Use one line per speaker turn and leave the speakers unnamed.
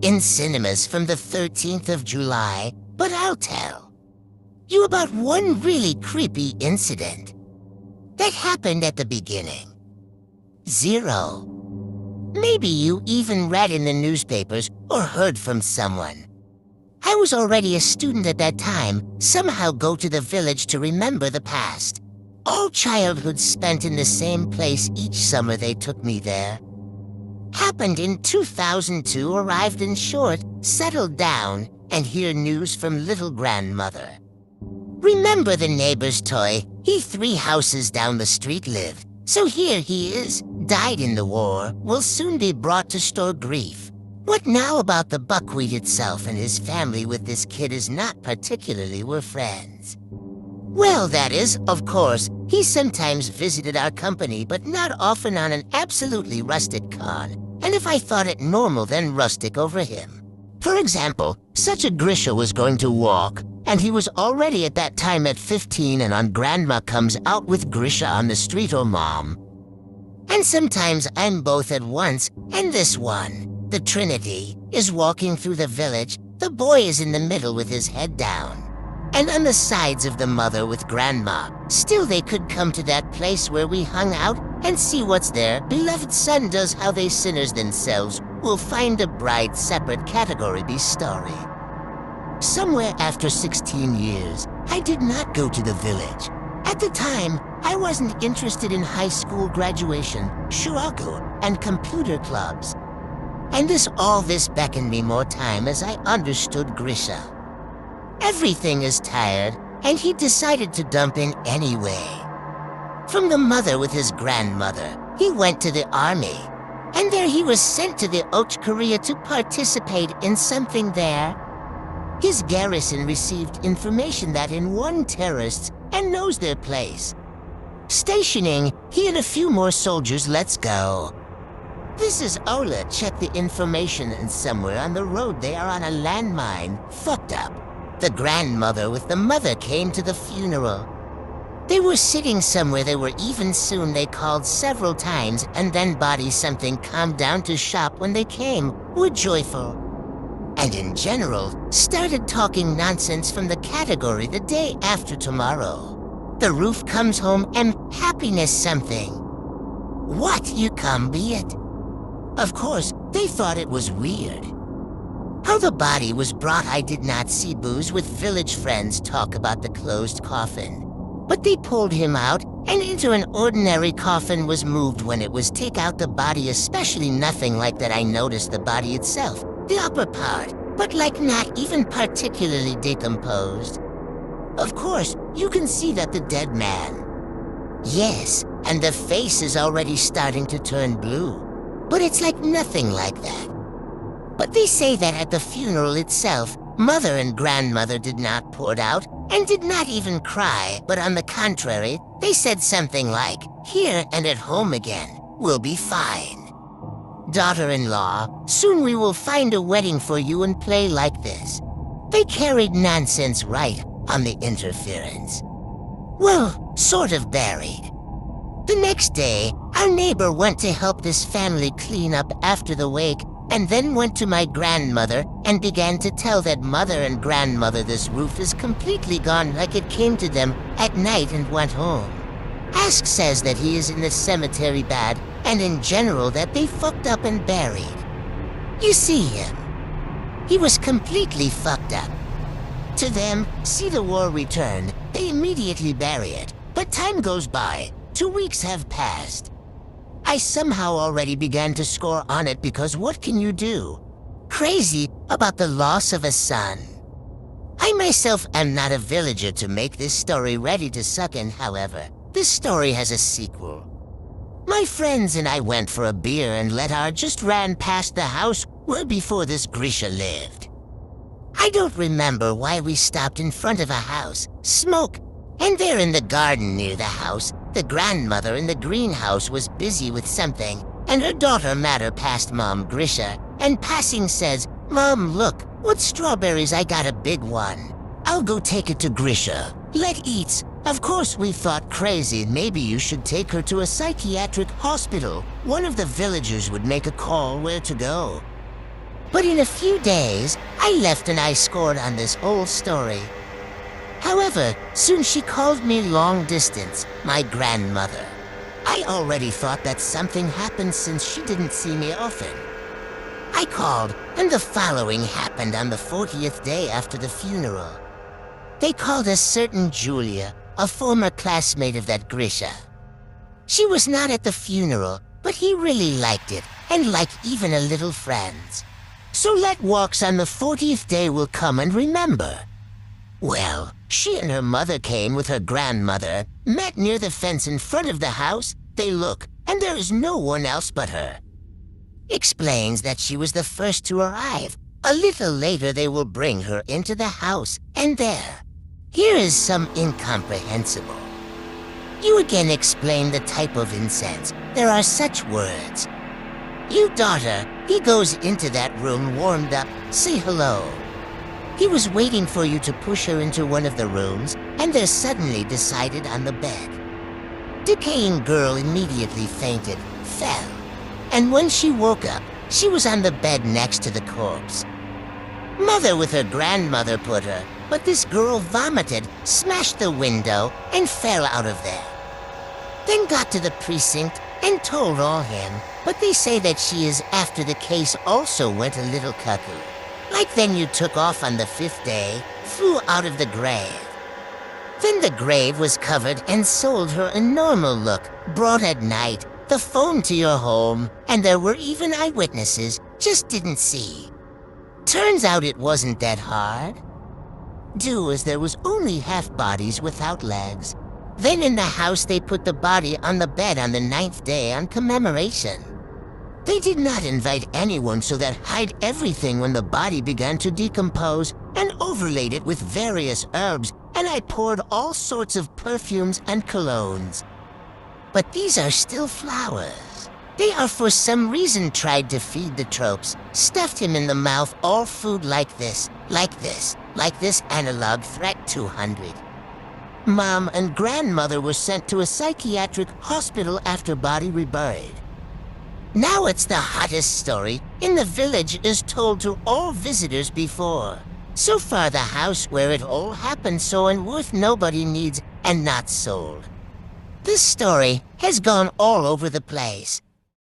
in cinemas from the 13th of July, but I'll tell you about one really creepy incident that happened at the beginning. 0. Maybe you even read in the newspapers or heard from someone. I was already a student at that time, somehow go to the village to remember the past. All childhood spent in the same place each summer they took me there. Happened in 2002, arrived in short, settled down, and hear news from little grandmother. Remember the neighbor's toy? He 3 houses down the street lived. So here he is, died in the war, will soon be brought to store grief. What now about the buckwheat itself and his family with this kid is not particularly were friends. Well, that is, of course, he sometimes visited our company, but not often on an absolutely rustic con. And if I thought it normal, then rustic over him. For example, such a Grisha was going to walk, and he was already at that time at 15 and on grandma comes out with Grisha on the street or mom. And sometimes I'm both at once, and this one, the Trinity, is walking through the village. The boy is in the middle with his head down, and on the sides of the mother with grandma. Still they could come to that place where we hung out and see what's there. Beloved son does how they sinners themselves will find a bride separate category be story. Somewhere after 16 years, I did not go to the village. At the time, I wasn't interested in high school graduation, shuraku, and computer clubs. And all this beckoned me more time as I understood Grisha. Everything is tired, and he decided to dump in anyway. From the mother with his grandmother, he went to the army. And there he was sent to the Och Korea to participate in something there. His garrison received information that in one terrorists and knows their place. Stationing, he and a few more soldiers let's go. This is Ola, check the information, and somewhere on the road they are on a landmine, fucked up. The grandmother with the mother came to the funeral. They were sitting somewhere they were even soon they called several times and then body something calmed down to shop when they came, were joyful. And in general, started talking nonsense from the category the day after tomorrow. The roof comes home and happiness something. What you come be it? Of course, they thought it was weird. How the body was brought I did not see. Booze with village friends talk about the closed coffin. But they pulled him out, and into an ordinary coffin was moved when it was take out the body, especially nothing like that. I noticed the body itself, the upper part, but like not even particularly decomposed. Of course, you can see that the dead man. Yes, and the face is already starting to turn blue. But it's like nothing like that. But they say that at the funeral itself, mother and grandmother did not pour out and did not even cry, but on the contrary, they said something like, here and at home again, we'll be fine. Daughter-in-law, soon we will find a wedding for you and play like this. They carried nonsense right on the interference. Well, sort of buried. The next day, our neighbor went to help this family clean up after the wake, and then went to my grandmother and began to tell that mother and grandmother this roof is completely gone like it came to them at night and went home. Ask says that he is in the cemetery bad, and in general that they fucked up and buried. You see him. He was completely fucked up. To them, see the war return, they immediately bury it. But time goes by, 2 weeks have passed. I somehow already began to score on it because what can you do? Crazy about the loss of a son. I myself am not a villager to make this story ready to suck in, however. This story has a sequel. My friends and I went for a beer and just ran past the house where before this Grisha lived. I don't remember why we stopped in front of a house, smoke, and there in the garden near the house, the grandmother in the greenhouse was busy with something, and her daughter Matter passed Mom Grisha, and passing says, Mom, look, what strawberries, I got a big one. I'll go take it to Grisha. Let eats. Of course we thought crazy, maybe you should take her to a psychiatric hospital. One of the villagers would make a call where to go. But in a few days, I left and I scored on this whole story. However, soon she called me long distance, my grandmother. I already thought that something happened since she didn't see me often. I called, and the following happened on the 40th day after the funeral. They called a certain Julia, a former classmate of that Grisha. She was not at the funeral, but he really liked it, and liked even a little friends. So let walks on the 40th day will come and remember. Well, she and her mother came with her grandmother, met near the fence in front of the house. They look, and there is no one else but her. Explains that she was the first to arrive. A little later they will bring her into the house, and there. Here is some incomprehensible. You again explain the type of incense. There are such words. You daughter, he goes into that room warmed up, say hello. He was waiting for you to push her into one of the rooms, and there suddenly decided on the bed. Decaying girl immediately fainted, fell, and when she woke up, she was on the bed next to the corpse. Mother with her grandmother put her, but this girl vomited, smashed the window, and fell out of there. Then got to the precinct and told all him, but they say that she is after the case also went a little cuckoo. Like then you took off on the 5th day, flew out of the grave. Then the grave was covered and sold her a normal look, brought at night, the phone to your home, and there were even eyewitnesses, just didn't see. Turns out it wasn't that hard. Do as there was only half bodies without legs. Then in the house they put the body on the bed on the 9th day on commemoration. They did not invite anyone, so that hide everything when the body began to decompose, and overlaid it with various herbs, and I poured all sorts of perfumes and colognes. But these are still flowers. They are for some reason tried to feed the tropes, stuffed him in the mouth all food like this, analog threat 200. Mom and grandmother were sent to a psychiatric hospital after body reburied. Now it's the hottest story in the village is told to all visitors before. So far the house where it all happened so and worth nobody needs and not sold. This story has gone all over the place.